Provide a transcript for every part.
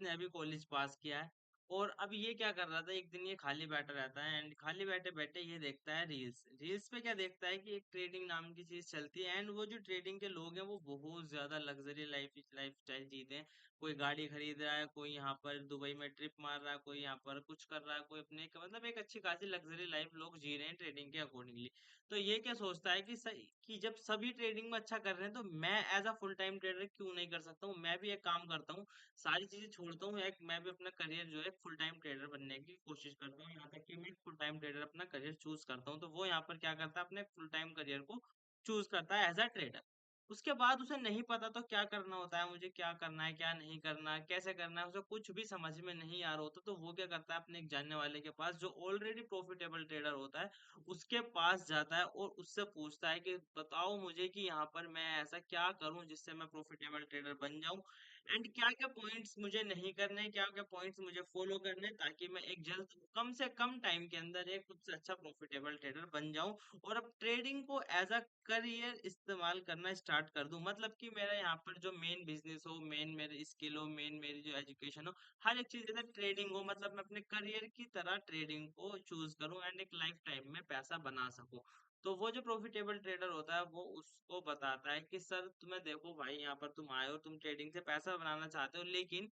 जिसने अभी college pass किया है और अब ये क्या कर रहा था, एक दिन ये खाली बैठा रहता है एंड खाली बैठे-बैठे ये देखता है रील्स। रील्स पे क्या देखता है कि एक ट्रेडिंग नाम की चीज़ चलती है एंड वो जो ट्रेडिंग के लोग हैं वो बहुत ज़्यादा लग्ज़री लाइफ़स्टाइल जीते हैं। कोई गाड़ी खरीद रहा है, कोई यहाँ पर दुबई में ट्रिप मार रहा है, कोई यहाँ पर कुछ कर रहा है, कोई अपने मतलब एक अच्छी खासी लग्ज़री लाइफ़ लोग जी रहे हैं ट्रेडिंग के अकॉर्डिंगली। तो ये क्या सोचता है कि सही कि जब सभी ट्रेडिंग में अच्छा कर रहे हैं तो मैं as a full time trader क्यों नहीं कर सकता हूँ? मैं भी एक काम करता हूँ, सारी चीज़ें छोड़ता हूँ, एक मैं भी अपना करियर जो है फुल टाइम ट्रेडर बनने की कोशिश करता हूँ, यहाँ तक कि मैं फुल टाइम ट्रेडर अपना करियर चूज़ करता हूँ। तो वो यहाँ पर क्या करता है, अपने फुल टाइम करियर को चूज़ करता है एज़ अ ट्रेडर। उसके बाद उसे नहीं पता तो क्या करना होता है, मुझे क्या करना है, क्या नहीं करना है, कैसे करना है, उसे कुछ भी समझ में नहीं आ रहा होता, तो वो क्या करता है, अपने एक जानने वाले के पास जो ऑलरेडी प्रॉफिटेबल ट्रेडर होता है, उसके पास जाता है और उससे पूछता है कि बताओ मुझे कि यहाँ पर मैं ऐसा क्या करूँ जिससे मैं प्रॉफिटेबल ट्रेडर बन जाऊँ एंड क्या-क्या पॉइंट्स मुझे नहीं करने हैं, क्या-क्या पॉइंट्स मुझे फॉलो करने हैं ताकि मैं एक जल्द कम से कम टाइम के अंदर एक सबसे अच्छा प्रॉफिटेबल ट्रेडर बन जाऊँ और अब ट्रेडिंग को एज़ अ करियर इस्तेमाल करना स्टार्ट कर दूँ। मतलब कि मेरा यहाँ पर जो मेन बिज़नेस हो, मेन मेरी स्किल हो, मेन मेरी जो एजुकेशन हो, हर एक चीज़ जैसे ट्रेडिंग हो मतलब मैं अपने करियर की तरह ट्रेडिंग को चूज़ करूँ एंड एक लाइफ टाइम में पैसा बना सकूँ। तो वो जो प्रॉफिटेबल ट्रेडर होता है वो उसको बताता है कि सर तुम्हें देखो भाई यहाँ पर तुम आए हो, तुम ट्रेडिंग से पैसा बनाना चाहते हो लेकिन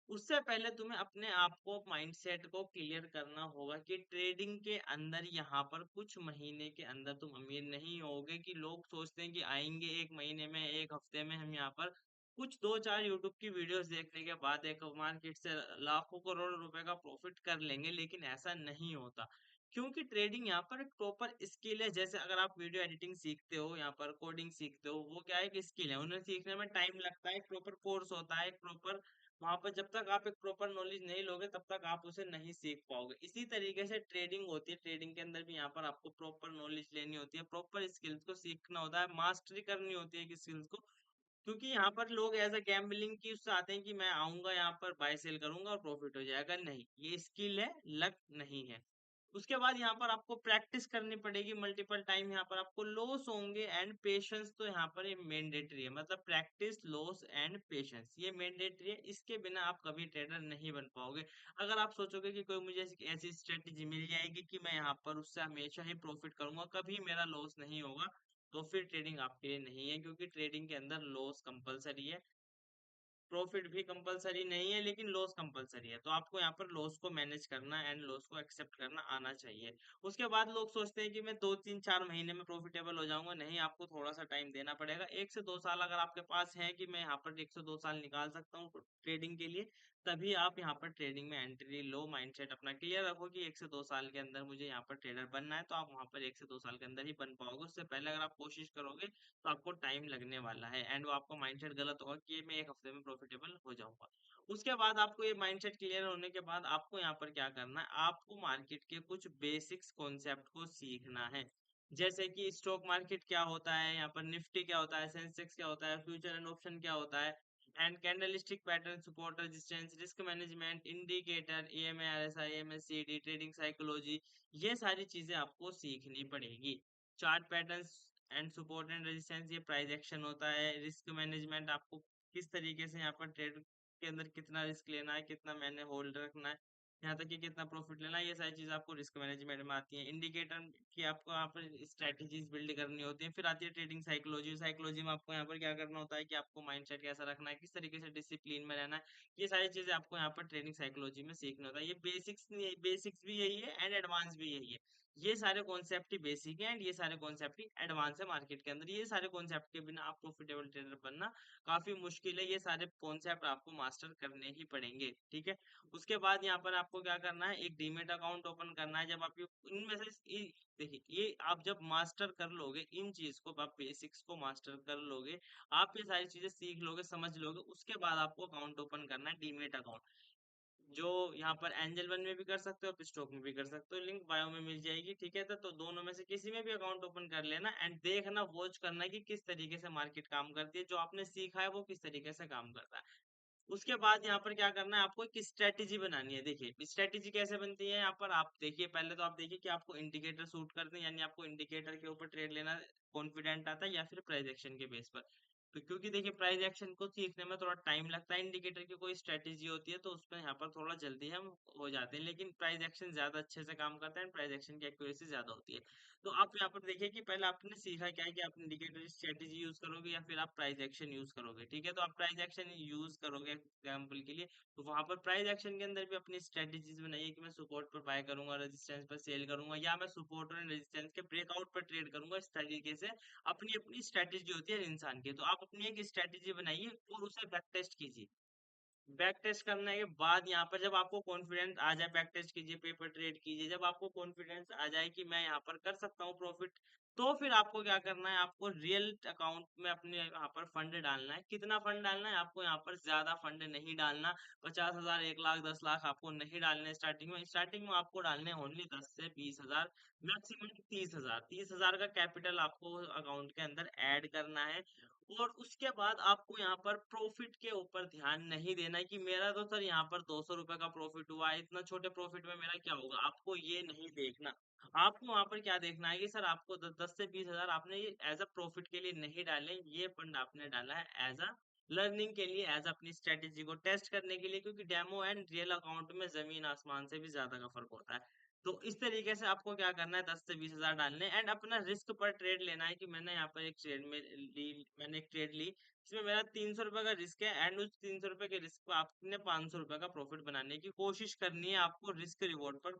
उससे पहले तुम्हें अपने आप को माइंडसेट को क्लियर करना होगा कि ट्रेडिंग के अंदर यहाँ पर कुछ महीने के अंदर तुम अमीर नहीं होगे कि लोग सोचते हैं कि आएंगे 1 महीने में 1 हफ्ते में हम यहाँ पर कुछ 2-4 यूट्यूब की वीडियोस देखने के बाद एक मार्केट से लाखों करोड़ रुपए का प्रॉफिट कर लेंगे लेकिन ऐसा नहीं होता क्योंकि ट्रेडिंग यहाँ पर एक प्रॉपर स्किल है जैसे अगर आप वीडियो एडिटिंग सीखते हो यहाँ पर कोडिंग सीखते हो वो क्या है एक स्किल है उन्हें सीखने में टाइम लगता है एक प्रॉपर कोर्स होता है एक प्रॉपर वहाँ पर जब तक आप एक प्रॉपर नॉलेज नहीं लोगे तब तक आप उसे नहीं सीख पाओगे। इसी तरीके से ट्रेडिंग होती है, ट्रेडिंग के अंदर भी यहाँ पर आपको प्रॉपर नॉलेज लेनी होती है, प्रॉपर स्किल्स को सीखना होता है, मास्टरी करनी होती है कि स्किल्स को। क्योंकि यहाँ पर लोग एज़ अ गैम्बलिंग की उससे आते हैं कि मैं आऊँगा यहाँ पर बाय सेल करूँगा और प्रॉफिट हो जाएगा, नहीं, ये स्किल है, लक नहीं है। उसके बाद यहाँ पर आपको प्रैक्टिस करनी पड़ेगी मल्टीपल टाइम यहाँ पर आपको लॉस होंगे एंड पेशेंस तो यहाँ पर ये मैंडेटरी है मतलब प्रैक्टिस लॉस एंड पेशेंस ये मैंडेटरी है इसके बिना आप कभी ट्रेडर नहीं बन पाओगे अगर आप सोचोगे कि कोई मुझे ऐसी ऐसी स्ट्रेटेजी मिल जाएगी कि मैं यहाँ पर उससे हमेशा ही प्रॉफिट करूंगा कभी मेरा लॉस नहीं होगा तो फिर ट्रेडिंग आपके लिए नहीं है क्योंकि ट्रेडिंग के अंदर लॉस कंपलसरी है प्रॉफिट भी कंपलसरी नहीं है लेकिन लॉस कंपलसरी है तो आपको यहाँ पर लॉस को मैनेज करना एंड लॉस को एक्सेप्ट करना आना चाहिए उसके बाद लोग सोचते हैं कि मैं 2 3 4 महीने में प्रॉफिटेबल हो जाऊंगा नहीं आपको थोड़ा सा टाइम देना पड़ेगा 1 से 2 साल अगर आपके पास है कि मैं यहाँ पर 1 से 2 साल निकाल सकता हूँ ट्रेडिंग के लिए तभी आप यहाँ पर ट्रेडिंग में एंट्री लो माइंडसेट अपना क्लियर रखो कि 1 से 2 साल के अंदर मुझे यहाँ पर ट्रेडर बनना है तो आप वहाँ पर 1 से 2 साल के अंदर ही बन पाओगे उससे पहले अगर आप कोशिश करोगे तो आपको टाइम लगने वाला है एंड वो आपका माइंडसेट गलत होगा कि मैं 1 हफ्ते में प्रॉफिटेबल हो जाऊंगा उसके बाद आपको ये माइंडसेट क्लियर होने के बाद आपको यहाँ पर क्या करना है आपको मार्केट के कुछ बेसिक्स कॉन्सेप्ट को सीखना है जैसे कि स्टॉक मार्केट क्या होता है यहाँ पर निफ्टी क्या होता है सेंसेक्स क्या होता है फ्यूचर एंड ऑप्शन क्या होता है and candlestick pattern support resistance risk management indicator EMA RSI MSCD trading psychology ये सारी चीजें आपको सीखनी पड़ेगी chart patterns and support and resistance ये प्राइस एक्शन होता है रिस्क मैनेजमेंट आपको किस तरीके से यहाँ पर ट्रेड के अंदर कितना रिस्क लेना है कितना मैंने होल्ड रखना है यहाँ तक कि कितना प्रॉफिट लेना है ये सारी चीज आपको रिस्क मैनेजमेंट में आती है इंडिकेटर की आपको यहाँ पर स्ट्रेटेजीज बिल्ड करनी होती है फिर आती है ट्रेडिंग साइकोलॉजी साइकोलॉजी में आपको यहाँ पर क्या करना होता है कि आपको माइंडसेट कैसा रखना है किस तरीके से डिसिप्लिन में रहना है ये सारी चीजें आपको यहाँ पर ट्रेडिंग साइकोलॉजी में सीखना होता है ये बेसिक्स नहीं बेसिक्स भी यही है एंड एडवांस भी यही है ये सारे कॉन्सेप्ट ही बेसिक है एंड ये सारे कॉन्सेप्ट ही एडवांस है मार्केट के अंदर ये सारे कॉन्सेप्ट के बिना आप प्रॉफिटेबल ट्रेडर बनना काफी मुश्किल है ये सारे कॉन्सेप्ट आपको मास्टर करने ही पड़ेंगे ठीक है उसके बाद यहाँ पर आपको क्या करना है एक डीमेट अकाउंट ओपन करना है जब आप इनमें से देखिए ये आप जब मास्टर कर लोगे इन चीज को आप बेसिक्स को मास्टर कर लोगे आप ये सारी चीजें सीख लोगे समझ लोगे उसके बाद आपको अकाउंट ओपन करना है डीमेट अकाउंट जो यहाँ पर एंजल वन में भी कर सकते हो आप स्टॉक में भी कर सकते हो लिंक बायो में मिल जाएगी ठीक है तो दोनों में से किसी में भी अकाउंट ओपन कर लेना एंड देखना वॉच करना कि किस तरीके से मार्केट काम करती है जो आपने सीखा है वो किस तरीके से काम करता है उसके बाद यहाँ पर क्या करना है आपको एक स्ट्रेटेजी बनानी है देखिए स्ट्रेटेजी कैसे बनती है यहाँ पर आप देखिए पहले तो आप देखिए कि आपको इंडिकेटर सूट करते हैं यानी आपको इंडिकेटर के ऊपर ट्रेड लेना कॉन्फिडेंट आता है या फिर प्राइस एक्शन के बेस पर तो क्योंकि देखिए प्राइस एक्शन को सीखने में थोड़ा टाइम लगता है, इंडिकेटर की कोई स्ट्रेटेजी होती है तो उसमें यहाँ पर थोड़ा जल्दी हम हो जाते हैं, लेकिन प्राइस एक्शन ज्यादा अच्छे से काम करता है, प्राइस एक्शन की एक्यूरेसी ज्यादा होती है। तो आप यहाँ पर देखिए कि पहले आपने सीखा क्या है कि आप इंडिकेटर स्ट्रेटेजी यूज करोगे या फिर आप प्राइस एक्शन यूज करोगे, ठीक है। तो आप प्राइस एक्शन यूज करोगे एग्जाम्पल के लिए, तो वहां पर प्राइस एक्शन के अंदर भी अपनी स्ट्रेटेजीज बनाइए कि मैं सपोर्ट पर बाय करूंगा, रेजिस्टेंस पर सेल करूंगा, या मैं सपोर्ट और रेजिस्टेंस के ब्रेकआउट पर ट्रेड करूंगा। इस तरीके से अपनी अपनी स्ट्रेटेजी होती है हर इंसान की, तो आप अपनी एक स्ट्रेटेजी बनाइए और उसे बैक टेस्ट कीजिए। बैक टेस्ट करने के बाद यहाँ पर जब आपको कॉन्फिडेंस आ जाए, बैक टेस्ट कीजिए, पेपर ट्रेड कीजिए, जब आपको कॉन्फिडेंस आ जाए कि मैं यहाँ पर कर सकता हूँ प्रॉफिट, तो फिर आपको क्या करना है, आपको रियल अकाउंट में अपने यहाँ पर फंड डालना है। कितना फंड डालना है आपको, यहाँ पर ज्यादा फंड नहीं डालना। 50,000, 1 लाख, 10 लाख आपको नहीं डालने स्टार्टिंग में। स्टार्टिंग में आपको डालने ओनली 10 से 20 हजार, मैक्सिमम 30 हजार। 30 हजार का कैपिटल आपको अकाउंट के अंदर ऐड करना है। और उसके बाद आपको यहाँ पर प्रॉफिट के ऊपर ध्यान नहीं देना है कि मेरा तो सर यहाँ पर 200 रुपए का प्रॉफिट हुआ है, इतना छोटे प्रॉफिट में मेरा क्या होगा। आपको ये नहीं देखना। आपको वहां पर क्या देखना है कि सर आपको 10 से 20 हजार आपने ये एज अ प्रॉफिट के लिए नहीं डाले, ये फंड आपने डाला है एज अ लर्निंग के लिए, एज अपनी स्ट्रेटेजी को टेस्ट करने के लिए, क्योंकि डेमो एंड रियल अकाउंट में जमीन आसमान से भी ज्यादा का फर्क होता है। तो इस तरीके से आपको क्या करना है, 10 से 20 हजार डालने एंड अपना रिस्क पर ट्रेड लेना है कि मैंने यहाँ पर एक ट्रेड में ली, मैंने एक ट्रेड ली, इसमें मेरा 300 रुपए का रिस्क है एंड उस 300 रुपए के रिस्क पर आपने 500 रुपए का प्रॉफिट बनाने की कोशिश करनी है। आपको रिस्क रिवॉर्ड पर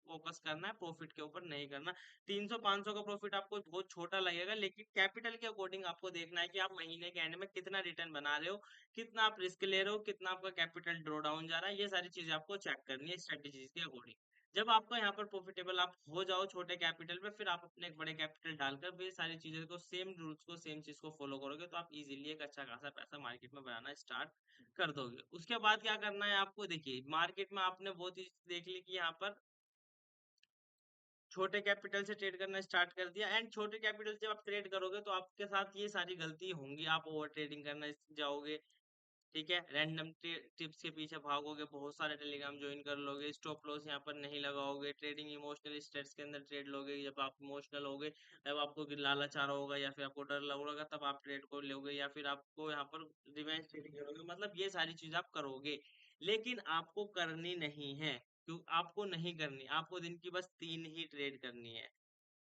फोकस करना है, प्रॉफिट के ऊपर नहीं करना। 300 500 का प्रॉफिट आपको बहुत छोटा लगेगा, लेकिन कैपिटल के अकॉर्डिंग आपको देखना है कि आप महीने के एंड में कितना रिटर्न बना रहे हो, कितना आप रिस्क ले रहे हो, कितना आपका कैपिटल ड्रॉ डाउन जा रहा है। ये सारी चीजें आपको चेक करनी है स्ट्रेटेजीज के अकॉर्डिंग। जब आपका यहाँ पर प्रॉफिटेबल आप हो जाओ छोटे कैपिटल पे, फिर आप अपने एक बड़े कैपिटल डालकर भी सारी चीजें को, सेम रूल्स को, सेम चीज को फॉलो करोगे तो आप इजीली एक अच्छा खासा पैसा मार्केट में बनाना स्टार्ट कर दोगे। उसके बाद क्या करना है आपको, देखिए मार्केट में आपने वो चीज देख ली कि यहाँ पर छोटे कैपिटल से ट्रेड करना स्टार्ट कर दिया, एंड छोटे कैपिटल से जब आप ट्रेड करोगे तो आपके साथ ये सारी गलती होंगी, आप ओवर ट्रेडिंग करना जाओगे, ठीक है। रैंडम टिप्स के पीछे भागोगे, बहुत सारे टेलीग्राम ज्वाइन कर लोगे, स्टॉप लॉस यहाँ पर नहीं लगाओगे, ट्रेडिंग इमोशनल स्टेट्स के अंदर ट्रेड लोगे। जब आप इमोशनल होगे, जब आपको लालच आ रहा होगा या फिर आपको डर लग रहा होगा, तब आप ट्रेड को लोगे, या फिर आपको यहाँ पर रिवेंज ट्रेडिंग करोगे। मतलब ये सारी चीज आप करोगे, लेकिन आपको करनी नहीं है। क्यों आपको नहीं करनी, आपको दिन की बस 3 ही ट्रेड करनी है।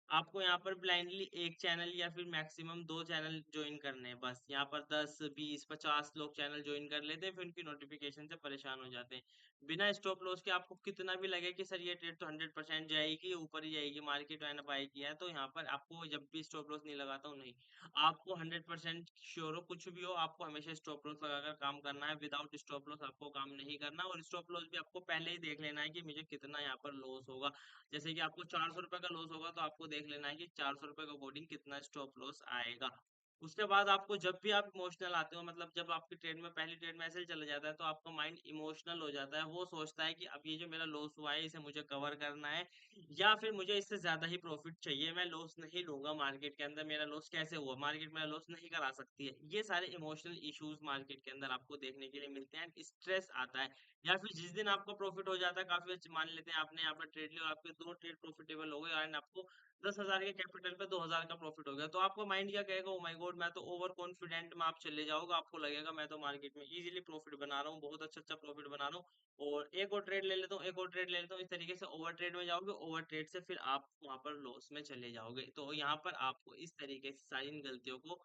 आपको यहाँ पर ब्लाइंडली एक चैनल या फिर मैक्सिमम 2 चैनल ज्वाइन करने हैं बस। यहाँ पर 10 20 50 लोग चैनल ज्वाइन कर लेते हैं, फिर उनकी नोटिफिकेशन से परेशान हो जाते हैं। बिना स्टॉप लॉस के आपको कितना भी लगे कि सर ये ट्रेड तो 100% जाएगी, ऊपर ही जाएगी, मार्केट मैंने बाय किया है, तो यहाँ पर आपको जब भी स्टॉप लॉस नहीं लगाता हूँ, नहीं, आपको 100% श्योर हो कुछ भी हो, आपको हमेशा स्टॉप लॉस लगाकर काम करना है। विदाउट स्टॉप लॉस आपको काम नहीं करना, और स्टॉप लॉस भी आपको पहले ही देख लेना है कि मुझे कितना यहाँ पर लॉस होगा। जैसे कि आपको 400 रुपए का लॉस होगा, तो आपको देख लेना है कि 400 रुपए के अकॉर्डिंग कितना स्टॉप लॉस आएगा। उसके बाद आपको जब भी आप इमोशनल आते हो, मतलब जब आपकी ट्रेड में, पहली ट्रेड में ऐसे ही चला जाता है, तो आपका माइंड इमोशनल हो जाता है। वो सोचता है कि अब ये जो मेरा लॉस हुआ है इसे मुझे कवर करना है, या फिर मुझे इससे ज्यादा ही प्रॉफिट चाहिए, मैं लॉस नहीं लूंगा मार्केट के अंदर। मेरा लॉस कैसे हुआ, मार्केट मेरा लॉस नहीं करा सकती है। ये सारे इमोशनल इश्यूज मार्केट के अंदर आपको देखने के लिए मिलते हैं, स्ट्रेस आता है। या फिर जिस दिन आपका प्रॉफिट हो जाता है काफी अच्छे, मान लेते हैं आपने यहाँ पर ट्रेड लिया, आपके 2 ट्रेड प्रॉफिटेबल हो गए एंड आपको 10 हजार के कैपिटल पे 2 हजार का प्रॉफिट हो गया, तो आपका माइंड क्या कहेगा, ओ माय गॉड, मैं तो ओवर कॉन्फिडेंट में आप चले जाओगे। आपको लगेगा मैं तो मार्केट में इजीली प्रॉफिट बना रहा हूँ, बहुत अच्छा अच्छा प्रॉफिट बना रहा हूँ, और एक और ट्रेड ले लेता हूँ, एक और ट्रेड ले लेता हूँ। इस तरीके से ओवर ट्रेड में जाओगे, ओवर ट्रेड से फिर आप वहां पर लॉस में चले जाओगे। तो यहाँ पर आपको इस तरीके से सारी इन गलतियों को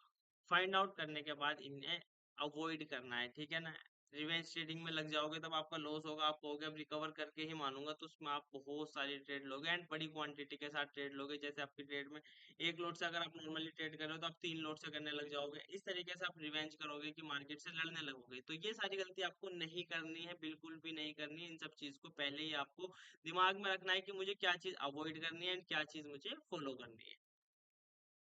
फाइंड आउट करने के बाद इन्हें अवॉइड करना है, ठीक है ना। रिवेंज ट्रेडिंग में लग जाओगे तब आपका लॉस होगा, आप कहोगे अब रिकवर करके ही मानूंगा, तो उसमें आप बहुत सारी ट्रेड लोगे एंड बड़ी क्वांटिटी के साथ ट्रेड लोगे। जैसे आपकी ट्रेड में एक लोट से अगर आप नॉर्मली ट्रेड कर रहे हो, तो आप 3 लोट से करने लग जाओगे। इस तरीके से आप रिवेंज करोगे कि मार्केट से लड़ने लगोगे। तो ये सारी गलती आपको नहीं करनी है, बिल्कुल भी नहीं करनी है। इन सब चीज को पहले ही आपको दिमाग में रखना है कि मुझे क्या चीज अवॉइड करनी है एंड क्या चीज मुझे फॉलो करनी है।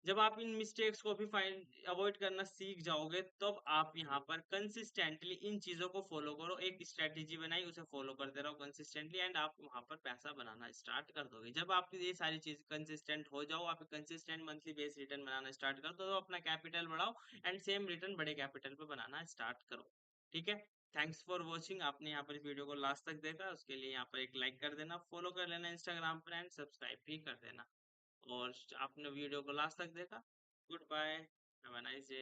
जब आप इन मिस्टेक्स को भी फाइंड अवॉइड करना सीख जाओगे, तब आप यहाँ पर कंसिस्टेंटली इन चीजों को फॉलो करो। एक स्ट्रेटेजी बनाई, उसे फॉलो करते रहो कंसिस्टेंटली, एंड आप वहां पर पैसा बनाना स्टार्ट कर दोगे। जब आप ये सारी चीज कंसिस्टेंट हो जाओ, आप कंसिस्टेंट मंथली बेस रिटर्न बनाना स्टार्ट कर दो, तो अपना कैपिटल बढ़ाओ एंड सेम रिटर्न बड़े कैपिटल पे बनाना स्टार्ट करो, ठीक है। Thanks for watching. आपने यहाँ पर इस वीडियो को लास्ट तक देखा, उसके लिए यहाँ पर एक लाइक कर देना, फॉलो कर लेना इंस्टाग्राम पर, एंड सब्सक्राइब भी कर देना। और आपने वीडियो को लास्ट तक देखा। Goodbye, have a nice day.